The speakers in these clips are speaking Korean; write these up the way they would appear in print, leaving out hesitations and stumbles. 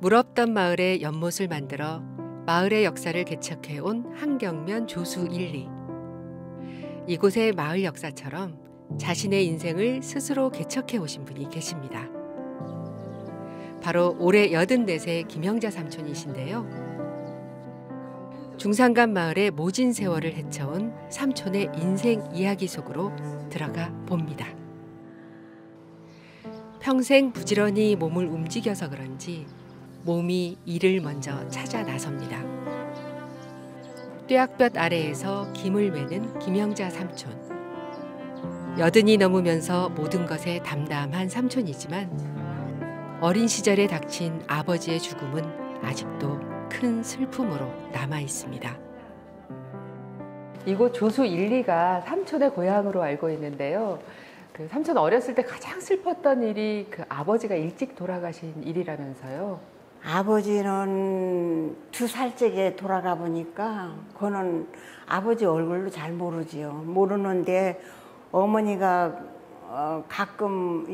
물 없던 마을에 연못을 만들어 마을의 역사를 개척해온 한경면 조수 1리. 이곳의 마을 역사처럼 자신의 인생을 스스로 개척해 오신 분이 계십니다. 바로 올해 84세 김영자 삼촌이신데요. 중산간 마을의 모진 세월을 헤쳐온 삼촌의 인생 이야기 속으로 들어가 봅니다. 평생 부지런히 몸을 움직여서 그런지 몸이 일을 먼저 찾아 나섭니다. 뙤약볕 아래에서 김을 매는 김영자 삼촌. 80이 넘으면서 모든 것에 담담한 삼촌이지만 어린 시절에 닥친 아버지의 죽음은 아직도 큰 슬픔으로 남아 있습니다. 이곳 조수 1리가 삼촌의 고향으로 알고 있는데요. 그 삼촌 어렸을 때 가장 슬펐던 일이 그 아버지가 일찍 돌아가신 일이라면서요. 아버지는 2살째에 돌아가 보니까 그거는 아버지 얼굴도 잘 모르지요. 모르는데 어머니가 가끔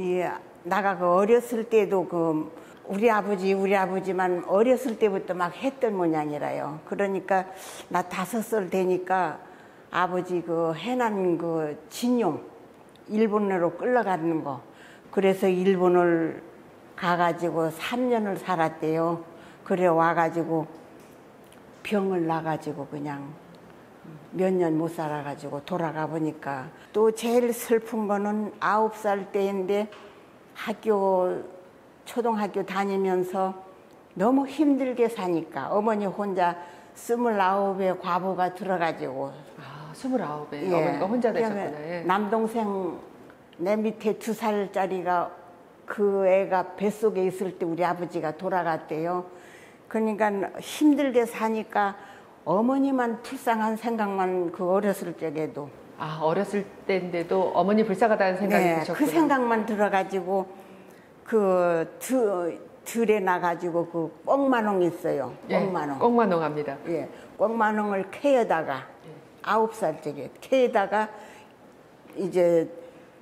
나가 어렸을 때도 우리 아버지만 어렸을 때부터 막 했던 모양이라요. 그러니까 나 5살 되니까 아버지 해난 진용 일본으로 끌려가는 거. 그래서 일본을 가가지고 3년을 살았대요. 그래 와가지고 병을 나가지고 그냥 몇 년 못 살아가지고 돌아가 보니까 또 제일 슬픈 거는 9살 때인데 초등학교 다니면서 너무 힘들게 사니까 어머니 혼자 29의 과부가 들어가지고 29에 예. 어머니가 혼자 되셨구나. 예. 남동생 내 밑에 2살짜리가 그 애가 뱃속에 있을 때 우리 아버지가 돌아갔대요. 그러니까 힘들게 사니까 어머니만 불쌍한 생각만 어렸을 적에도. 어렸을 때인데도 어머니 불쌍하다는 생각이 드셨구나. 그 생각만 들어가지고 들에 나가지고 꽁마농 있어요. 꽁마농. 꽁마농 합니다. 예, 꽁마농을 캐에다가 9살 적에 캐에다가 이제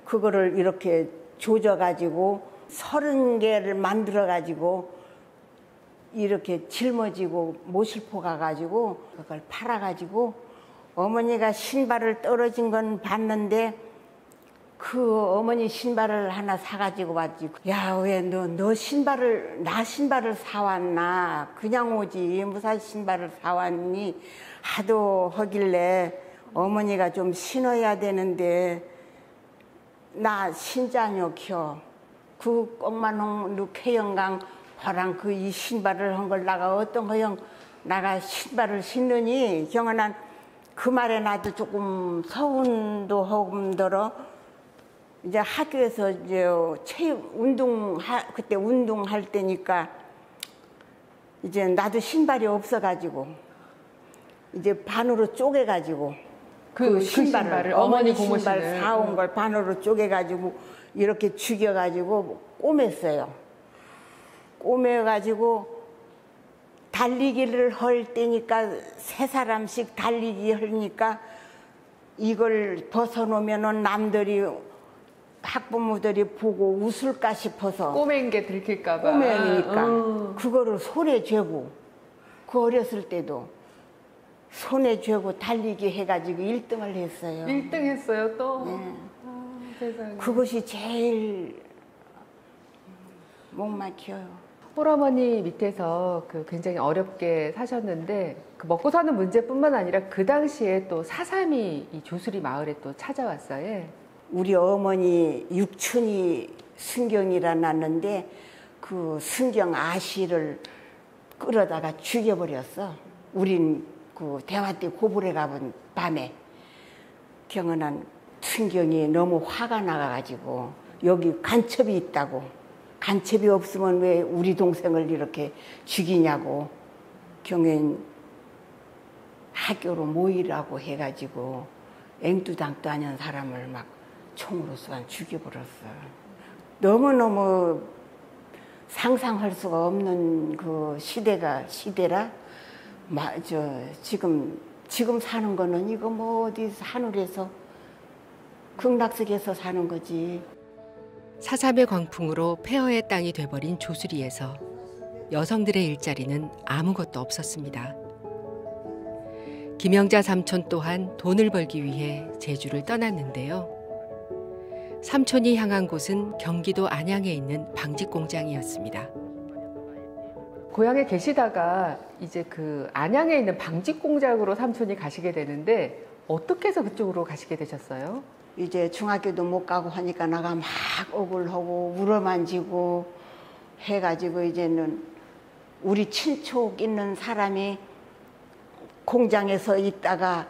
그거를 이렇게 조져가지고 30개를 만들어가지고 이렇게 짊어지고 모실포 가가지고 그걸 팔아가지고 어머니가 신발을 떨어진 건 봤는데 그 어머니 신발을 하나 사가지고 왔지. 야, 왜 나 신발을 사왔나? 그냥 오지. 무슨 신발을 사왔니? 하도 하길래 어머니가 좀 신어야 되는데 나 신자녀 켜. 그 꽁마농 누케영강 허랑 이 신발을 한 걸 나가 어떤 거영 나가 신발을 신느니 경은한 그 말에 나도 조금 서운도 하고들어 이제 학교에서 이제 그때 운동할 때니까 이제 나도 신발이 없어가지고 이제 반으로 쪼개가지고 그 신발을 어머니 신발 사온 걸 반으로 쪼개가지고 이렇게 죽여가지고 꼬맸어요. 꼬매가지고 달리기를 할 때니까 3사람씩 달리기 하니까 이걸 벗어놓으면은 남들이 학부모들이 보고 웃을까 싶어서 꼬맨 게 들킬까 봐. 꼬매니까 그거를 손에 쥐고 그 어렸을 때도 손에 쥐고 달리기 해가지고 1등을 했어요. 1등 했어요 또? 네. 세상에. 그것이 제일 목 막혀요. 홀어머니 밑에서 굉장히 어렵게 사셨는데 먹고 사는 문제뿐만 아니라 그 당시에 또 4.3이 이 조수리 마을에 또 찾아왔어요. 우리 어머니 육촌이 순경이라 났는데 그 순경 아씨를 끌어다가 죽여버렸어. 우린 대화때 고불에 가본 밤에 경은한 순경이 너무 화가 나가지고 여기 간첩이 있다고 간첩이 없으면 왜 우리 동생을 이렇게 죽이냐고 경인 학교로 모이라고 해가지고 앵두당도 아닌 사람을 막 총으로 쏘아 죽여버렸어. 너무너무 상상할 수가 없는 그 시대라. 지금 사는 거는 이거 뭐 어디 하늘에서 극락석에서 사는 거지. 사삼의 광풍으로 폐허의 땅이 돼버린 조수리에서 여성들의 일자리는 아무것도 없었습니다. 김영자 삼촌 또한 돈을 벌기 위해 제주를 떠났는데요. 삼촌이 향한 곳은 경기도 안양에 있는 방직 공장이었습니다. 고향에 계시다가 이제 그 안양에 있는 방직 공장으로 삼촌이 가시게 되는데 어떻게 해서 그쪽으로 가시게 되셨어요? 이제 중학교도 못 가고 하니까 나가 막 억울하고 물어만지고 해가지고 이제는 우리 친척 있는 사람이 공장에서 있다가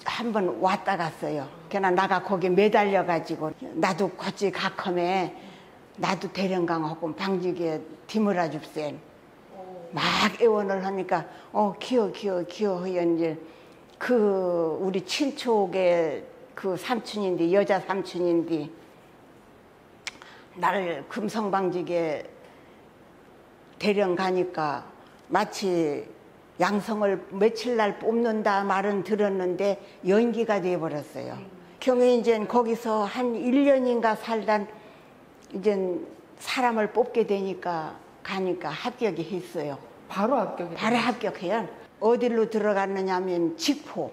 한번 왔다 갔어요. 그냥 나가 거기 매달려가지고 나도 같이 가컴에 나도 대령강하고 방직에 뒤물어 줍센 막 애원을 하니까 기어 이제 그 우리 친척의 그 삼촌인데 여자 삼촌인데 나를 금성방직에 대령 가니까 마치 양성을 며칠 날 뽑는다 말은 들었는데 연기가 돼버렸어요. 경에 이제 거기서 한 1년인가 살단 이제 사람을 뽑게 되니까 가니까 합격이 했어요. 바로 합격이 바로 합격해요. 어디로 들어갔느냐면 직포.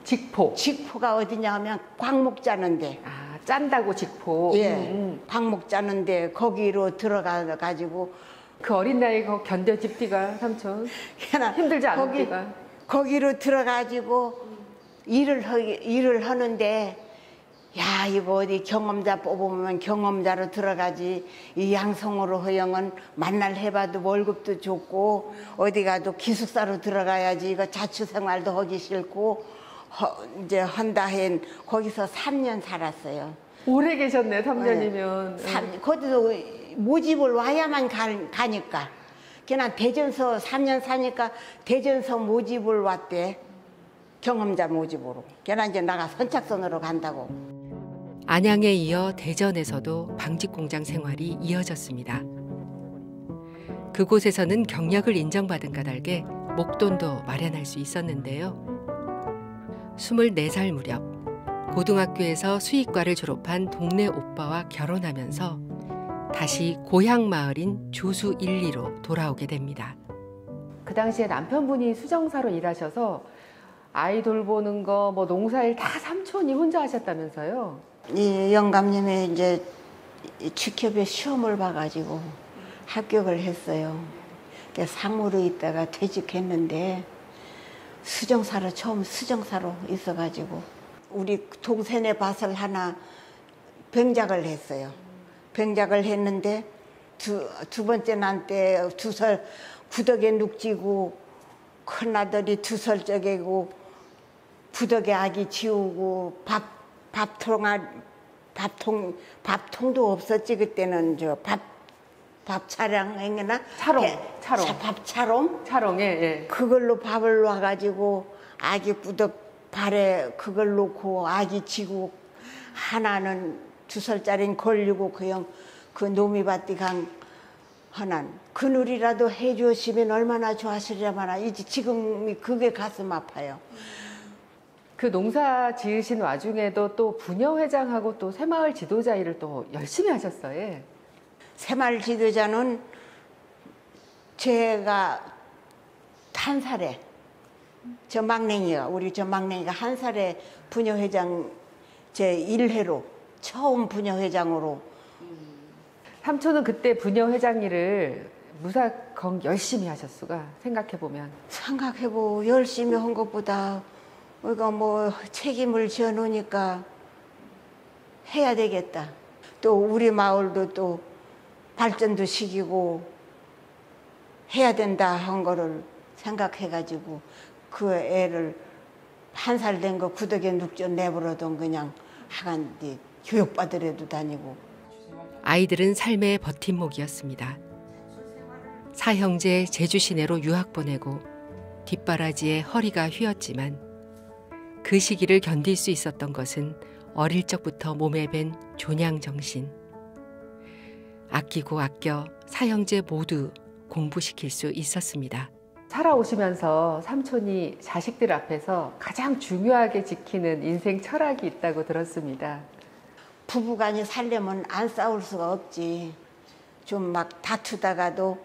직포가 어디냐면 광목 짜는데. 아, 짠다고 직포. 예. 광목 짜는데 거기로 들어가 가지고 그 어린 나이에 견뎌집디가 삼촌. 힘들지 않을까? 거기로 들어가지고 일을 하는데 야 이거 어디 경험자 뽑으면 경험자로 들어가지 이 양성으로 허영은 만날 해봐도 월급도 좋고 어디 가도 기숙사로 들어가야지 이거 자취생활도 하기 싫고 이제 한다 한 거기서 3년 살았어요. 오래 계셨네 3년이면. 네. 거기도 모집을 와야만 가니까 그냥 대전서 3년 사니까 대전서 모집을 왔대. 경험자 모집으로. 그냥 이제 나가 선착순으로 간다고. 안양에 이어 대전에서도 방직 공장 생활이 이어졌습니다. 그곳에서는 경력을 인정받은 까닭에 목돈도 마련할 수 있었는데요. 24살 무렵 고등학교에서 수의과를 졸업한 동네 오빠와 결혼하면서 다시 고향 마을인 조수 1, 2로 돌아오게 됩니다. 그 당시에 남편분이 수정사로 일하셔서 아이 돌보는 거, 뭐 농사일 다 삼촌이 혼자 하셨다면서요? 이 영감님이 이제 취업에 시험을 봐가지고 합격을 했어요. 상무로 있다가 퇴직했는데 처음 수정사로 있어가지고 우리 동생의 밭을 하나 병작을 했어요. 병작을 했는데 두 번째 난 때 2살 구덕에 눅지고 큰아들이 2살 째고 부덕에 아기 지우고 밥통도 없었지 그때는 밥 차량 했나? 차롱, 예. 그걸로 밥을 놔가지고 아기 부덕 발에 그걸 놓고 아기 지고 하나는 2살짜리는 걸리고 그냥 그 노미밭이 간 하나는 그늘이라도 해주시면 얼마나 좋았으려마나 이제 지금이 그게 가슴 아파요. 그 농사 지으신 와중에도 또 부녀회장하고 또 새마을 지도자 일을 또 열심히 하셨어요. 새마을 지도자는 제가 1살에 우리 저 막냉이가 1살에 부녀회장 제 1회로 처음 부녀회장으로. 삼촌은 그때 부녀회장 일을 무사건 열심히 하셨수가 생각해보면. 생각해보고 열심히 한 것보다 우리가 뭐 책임을 지어놓으니까 해야 되겠다. 또 우리 마을도 또 발전도 시키고 해야 된다 한 거를 생각해가지고 그 애를 1살 된 거 구덕에 눅져 내버려둔 그냥 하간 교육받으려도 다니고 아이들은 삶의 버팀목이었습니다. 사형제 제주 시내로 유학 보내고 뒷바라지에 허리가 휘었지만 그 시기를 견딜 수 있었던 것은 어릴 적부터 몸에 밴 존양 정신. 아끼고 아껴 사형제 모두 공부시킬 수 있었습니다. 살아오시면서 삼촌이 자식들 앞에서 가장 중요하게 지키는 인생 철학이 있다고 들었습니다. 부부간이 살려면 안 싸울 수가 없지. 좀 막 다투다가도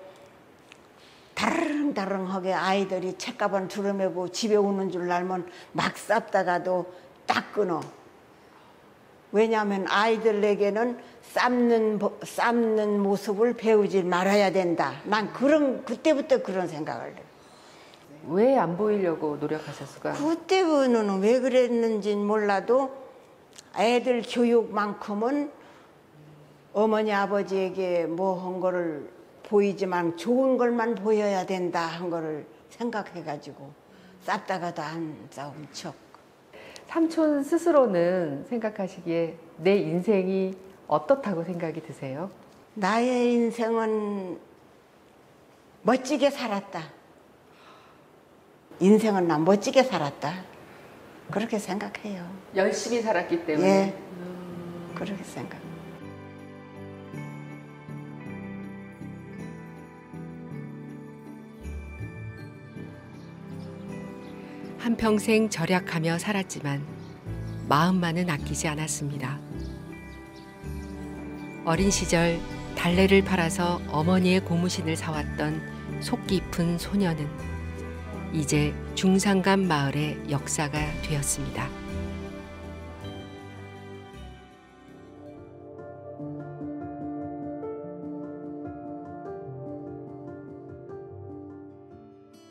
다르릉다르릉하게 아이들이 책가방 두루매고 집에 오는 줄 알면 막 싸다가도 딱 끊어. 왜냐하면 아이들에게는 삶는 모습을 배우지 말아야 된다. 난 그때부터 그런 생각을 해. 왜 안 보이려고 노력하셨을까요? 그때는 왜 그랬는지는 몰라도 애들 교육만큼은 어머니 아버지에게 뭐 한 거를 보이지만 좋은 것만 보여야 된다 한 거를 생각해가지고 싸다가도 안 싸운 척. 삼촌 스스로는 생각하시기에 내 인생이 어떻다고 생각이 드세요? 나의 인생은 멋지게 살았다. 인생은 난 멋지게 살았다. 그렇게 생각해요. 열심히 살았기 때문에. 예, 그렇게 생각. 한평생 절약하며 살았지만 마음만은 아끼지 않았습니다. 어린 시절 달래를 팔아서 어머니의 고무신을 사왔던 속 깊은 소녀는 이제 중산간 마을의 역사가 되었습니다.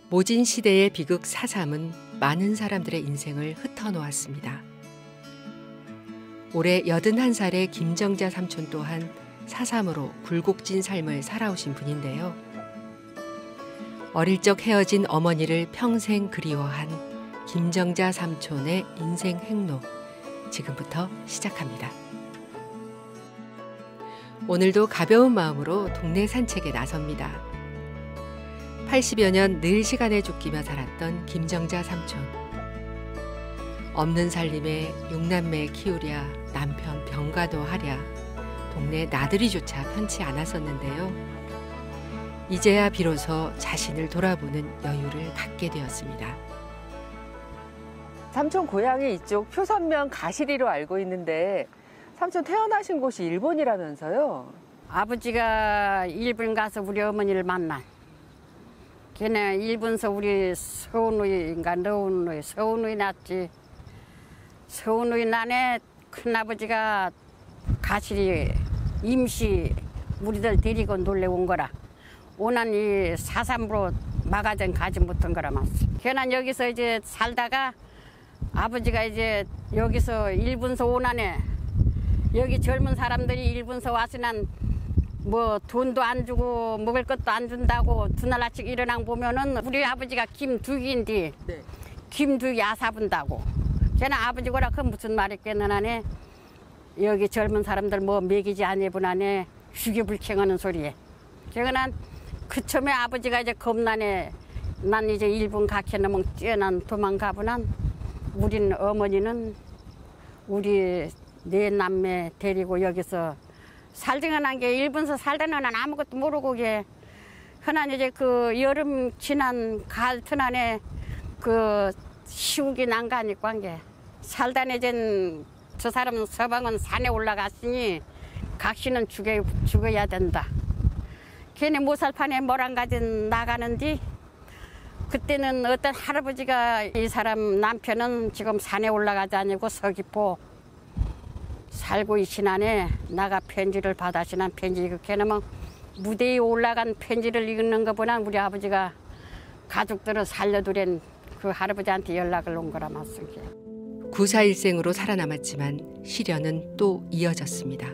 모진 시대의 비극 4.3은 많은 사람들의 인생을 흩어놓았습니다. 올해 81살의 김정자 삼촌 또한 4.3으로 굴곡진 삶을 살아오신 분인데요. 어릴 적 헤어진 어머니를 평생 그리워한 김정자 삼촌의 인생 행로, 지금부터 시작합니다. 오늘도 가벼운 마음으로 동네 산책에 나섭니다. 80여 년 늘 시간에 쫓기며 살았던 김정자 삼촌. 없는 살림에 6남매 키우랴 남편 병가도 하랴 동네 나들이조차 편치 않았었는데요. 이제야 비로소 자신을 돌아보는 여유를 갖게 되었습니다. 삼촌 고향이 이쪽 표선면 가시리로 알고 있는데 삼촌 태어나신 곳이 일본이라면서요? 아버지가 일본 가서 우리 어머니를 만나. 걔네 일본서 우리 서운우이인가 너운우이 서운우이 났지. 서운우이 난에 큰아버지가 가시리 임시 우리들 데리고 놀래 온 거라. 오난 이 4.3으로 마가전 가지 못한 거라 맞어. 걔는 여기서 이제 살다가 아버지가 이제 여기서 일본서 오난에 여기 젊은 사람들이 일본서 와서는 뭐 돈도 안 주고 먹을 것도 안 준다고 두날 아침 일어나 보면은 우리 아버지가 김두기인데 네. 김두기 야사분다고. 걔는 아버지가 그 무슨 말했겠느냐네. 여기 젊은 사람들 뭐 먹이지 아니분하네 휴교불쾌하는 소리에. 제가 그 처음에 아버지가 이제 겁나네. 난 이제 일본 가케는 뛰어난 도망가보난 우린 어머니는 우리 네 남매 데리고 여기서 살등한 게 일본서 살다는 아무것도 모르고 게 흔한 이제 그 여름 지난 가을 튼안에 그 시국이 난가니까 한 게 살다네 이젠 저 사람은 서방은 산에 올라갔으니 각시는 죽어야 된다. 걔네 모살판에 뭐랑 가진 나가는데 그때는 어떤 할아버지가 이 사람 남편은 지금 산에 올라가지 아니고 서귀포 살고 있시나네 나가 편지를 받아시난 편지 그렇게는 뭐 무대에 올라간 편지를 읽는 것보다 우리 아버지가 가족들을 살려두란 그 할아버지한테 연락을 온 거라 맞습니다. 구사일생으로 살아남았지만 시련은 또 이어졌습니다.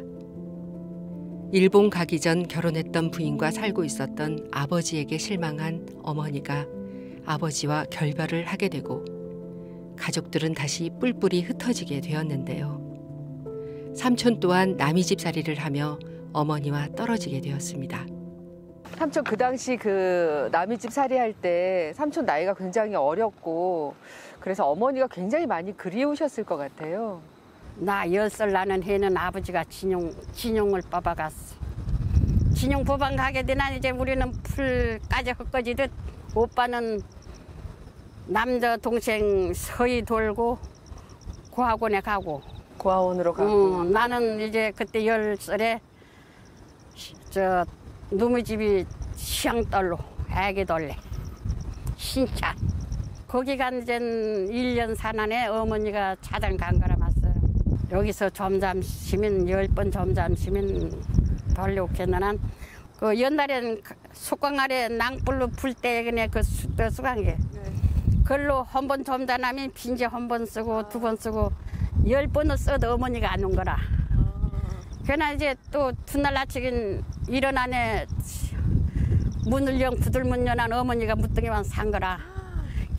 일본 가기 전 결혼했던 부인과 살고 있었던 아버지에게 실망한 어머니가 아버지와 결별을 하게 되고 가족들은 다시 뿔뿔이 흩어지게 되었는데요. 삼촌 또한 남이 집살이를 하며 어머니와 떨어지게 되었습니다. 삼촌 그 당시 그 남의 집 살이할 때 삼촌 나이가 굉장히 어렸고 그래서 어머니가 굉장히 많이 그리우셨을 것 같아요. 나 10살 나는 해는 아버지가 진용을 뽑아갔어. 진용 뽑아 가게 되나 이제 우리는 풀까지 헛거지듯 오빠는 남자 동생 서희 돌고 고학원에 가고 고아원으로 가고. 나는 이제 그때 10살에 저 누무 집이 시향떨로 애기 돌래 신차 거기가 이제 1년 산안에 어머니가 차장 간 거라 맞어요. 여기서 점잠시면 10번 점잠시면 돌려오겠는 그 옛날엔 속광 아래 낭불로 풀 때 그냥 그 수간 게 그걸로 한 번 점잠하면 빈재 한 번 쓰고 2번 쓰고 10번을 써도 어머니가 안 온 거라. 그러나 이제 또 훗날 아침에 일어나네 문을 영 부들문 연한 어머니가 무등에만 산 거라.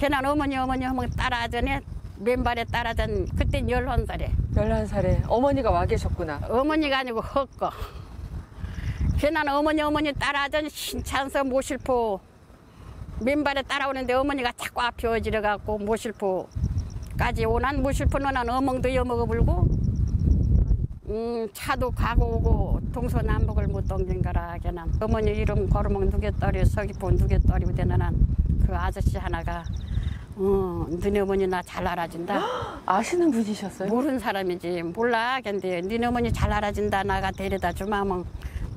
걔는 어머니 하면 따라하더니 맨발에 따라전 그때 11살에. 11살에 어머니가 와 계셨구나. 어머니가 아니고 헛거. 걔는 어머니 따라하더니 신찬서 모실포 맨발에 따라오는데 어머니가 자꾸 앞에 어지러 갖고 모실포까지 오난 모실포는 난 어멍도 여먹어 불고 차도 가고 오고 동서남북을 못 옮긴 거라. 걔는 어머니 이름 걸으면 누게떨이 서귀포 누게떨이 되는 그 아저씨 하나가 너네 어머니 나 잘 알아준다. 아시는 분이셨어요? 모르는 사람이지 몰라. 근데 너네 어머니 잘 알아준다. 나가 데려다 주면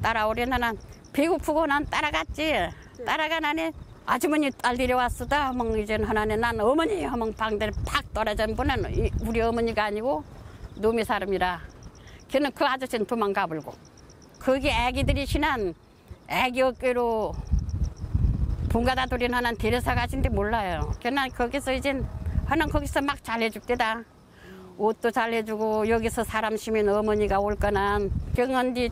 따라오려. 나는 배고프고 난 따라갔지. 따라가나니 아주머니 딸 데려왔었다 하면 이제는 하나네 난 어머니 하면 방대를 팍 떨어져 보는 우리 어머니가 아니고 놈의 사람이라. 걔는 그 아저씨는 도망가 불고 거기 애기들이 신한 애기 어깨로 본가다 돌인 하나 데려서 가신데 몰라요. 걔는 거기서 이제 하나 거기서 막 잘해줄 때다. 옷도 잘해주고 여기서 사람 쉬면 어머니가 올 거나 경언디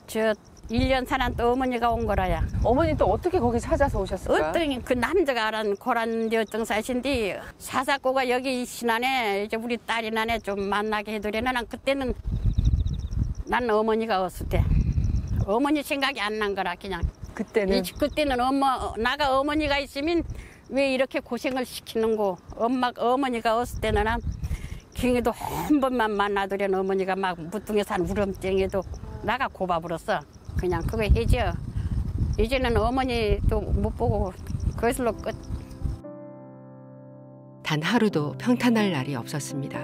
저 1년 사는 또 어머니가 온 거라야. 어머니 또 어떻게 거기 찾아서 오셨을까? 어떤 그 남자가 알은 고란디 어떤 사신디 사사고가 여기 신안에 이제 우리 딸이 나네 좀 만나게 해드리는 그때는 난 어머니가 없을 때 어머니 생각이 안 난 거라. 그냥 그때는 나가 어머니가 있으면 왜 이렇게 고생을 시키는 거. 어머니가 없을 때는 난 경에도 한 번만 만나더란 어머니가 막 무뚱에 산 우렁땡에도 나가 고바불었어. 그냥 그거 해줘. 이제는 어머니도 못 보고 그것으로 끝. 단 하루도 평탄할 날이 없었습니다.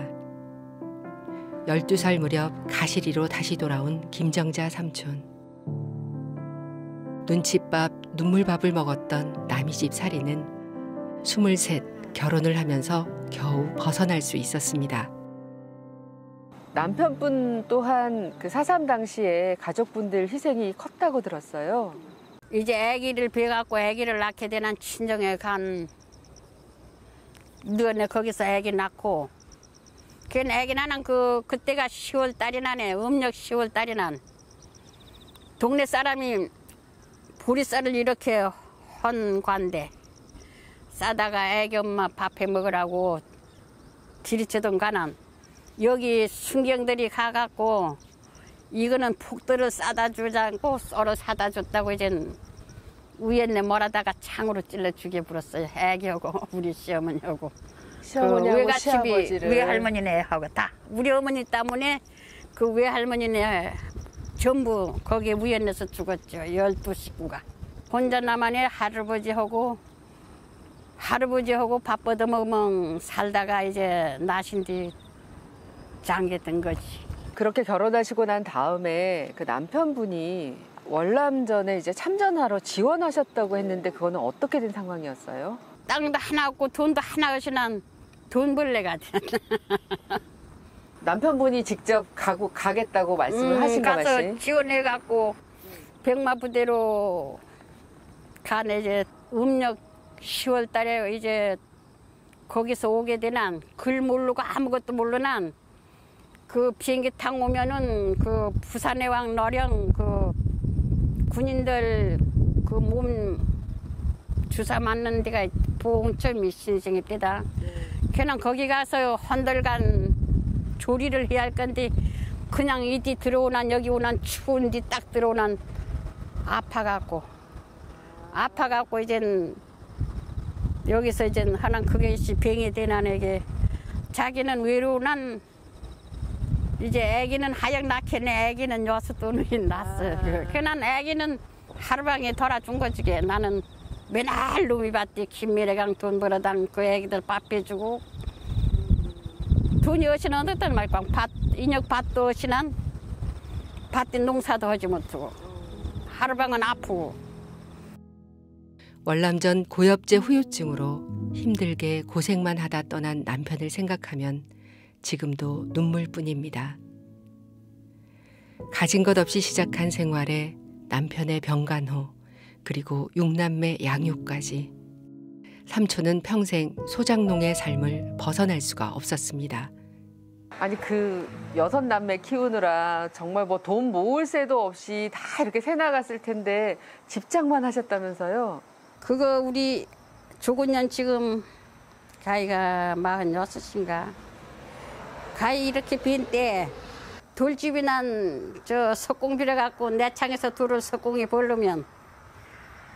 12살 무렵 가시리로 다시 돌아온 김정자 삼촌. 눈칫밥, 눈물밥을 먹었던 남의 집 살이는 23 결혼을 하면서 겨우 벗어날 수 있었습니다. 남편분 또한 그 4.3 당시에 가족분들 희생이 컸다고 들었어요. 이제 아기를 배갖고 아기를 낳게 되는 친정에 간 너네 거기서 아기 낳고 그 아기 나는 그때가 10월 달이 나네. 음력 10월 달이 난 동네 사람이 보리쌀을 이렇게 헌 관대 싸다가 애기 엄마 밥해 먹으라고 들이치던 가난 여기 순경들이 가갖고 이거는 폭들을 싸다 주자고 썰어 사다 줬다고 이젠 위에네 뭐라다가 창으로 찔러 죽여버렸어요. 애기하고 우리 시어머니하고 시어머니하고 시아버지를 외할머니네 하고 다 우리 어머니 때문에 그 외할머니네 전부 거기에 위에내서 죽었죠. 12식구가. 혼자 나만의 할아버지하고 밥 얻어먹으면 살다가 이제 나신 뒤 장계된 거지. 그렇게 결혼하시고 난 다음에 그 남편분이 월남전에 이제 참전하러 지원하셨다고 했는데 그거는 어떻게 된 상황이었어요? 땅도 하나 없고 돈도 하나 없이 난 돈 벌레가 돼. 남편분이 직접 가겠다고 말씀을 하신 거 가서 맞지? 지원해갖고 백마 부대로 가네. 이제 음력 10월 달에 이제 거기서 오게 되난 글 모르고 아무것도 모르난 그 비행기 타고 오면은 그 부산의 왕 너령 그 군인들 그 몸 주사 맞는 데가 보홍철 신생일 때다. 걔는 거기 가서 헌들간 조리를 해야 할 건데 그냥 이디 들어오난 여기 오난 추운 디 딱 들어오난 아파갖고 이젠 여기서 이젠 하나 그게 병이 되난에게 자기는 외로우난 이제 애기는 하역 낳겠네. 애기는 여섯 돈이 났어. 그난 애기는 하루방에 돌아준 거지. 나는 맨날 놈이 받디 김미래강 돈 벌어당 그 애기들 밥 해주고 돈이 어시나 어떤 말까 인력 밭도 어시난 밭에 농사도 하지 못하고 하루방은 아프고. 월남전 고엽제 후유증으로 힘들게 고생만 하다 떠난 남편을 생각하면 지금도 눈물뿐입니다. 가진 것 없이 시작한 생활에 남편의 병간호 그리고 6남매 양육까지 삼촌은 평생 소장농의 삶을 벗어날 수가 없었습니다. 아니 그 6남매 키우느라 정말 뭐 돈 모을 새도 없이 다 이렇게 새 나갔을 텐데 집장만 하셨다면서요? 그거 우리 조곤년 지금 가이가 46인가 가이 이렇게 빈 때 돌집이 난 저 석공 빌어갖고 내 창에서 돌을 석공이 벌르면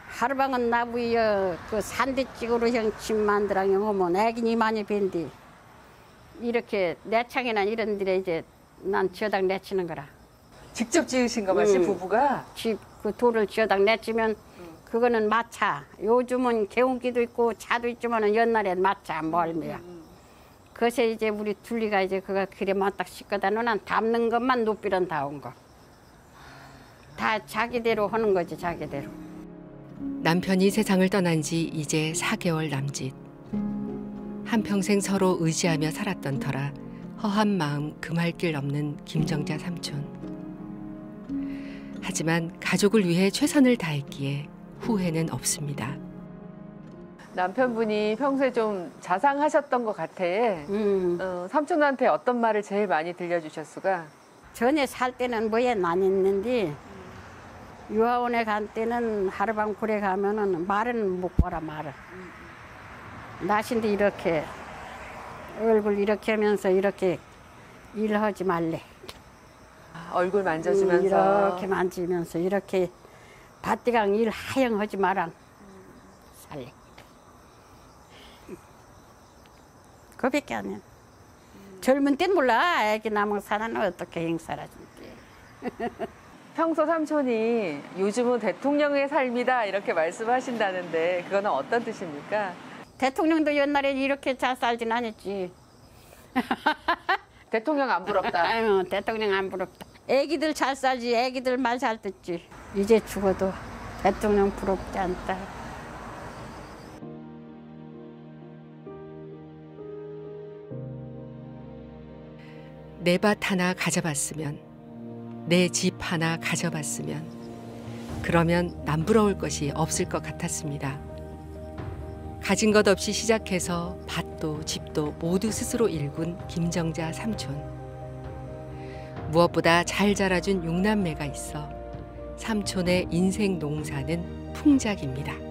하루방은 나무에 그 산대찍으로 형 집 만들어요. 오면 애기니 많이 빈디 이렇게 내 창에는 이런 데에 이제 난 지어당 내치는 거라. 직접 지으신 거 맞지 부부가? 집 그 돌을 지어당 내치면 그거는 마차. 요즘은 개운기도 있고 차도 있지만은 옛날엔 마차 멀미야. 그래서 이제 우리 둘리가 이제 그거 그래만 딱 씻거다 놓으면 담는 것만 높이는 다 온 거. 다 자기대로 하는 거지 자기대로. 남편이 세상을 떠난 지 이제 4개월 남짓. 한평생 서로 의지하며 살았던 터라 허한 마음 금할 길 없는 김정자 삼촌. 하지만 가족을 위해 최선을 다했기에 후회는 없습니다. 남편분이 평소에 좀 자상하셨던 것 같아. 삼촌한테 어떤 말을 제일 많이 들려주셨수가? 전에 살 때는 뭐에 안 했는데 유아원에 간 때는 하루방 굴에 가면은 말은 못 걸어 말을. 나신데 이렇게 얼굴 이렇게 하면서 이렇게 일하지 말래. 얼굴 만져주면서. 이렇게 만지면서 이렇게 밭디강 일 하영 하지 마라. 살래. 그밖에 안 해. 젊은 땐 몰라. 애기 남은 사람은 어떻게 행사라 줄게. 평소 삼촌이 요즘은 대통령의 삶이다 이렇게 말씀하신다는데 그거는 어떤 뜻입니까? 대통령도 옛날에 이렇게 잘 살진 않았지. 대통령 안 부럽다. 아유, 대통령 안 부럽다. 애기들 잘 살지. 애기들 말 잘 듣지. 이제 죽어도 대통령 부럽지 않다. 내 밭 하나 가져봤으면, 내 집 하나 가져봤으면, 그러면 남부러울 것이 없을 것 같았습니다. 가진 것 없이 시작해서 밭도 집도 모두 스스로 일군 김정자 삼촌. 무엇보다 잘 자라준 6남매가 있어 삼촌의 인생 농사는 풍작입니다.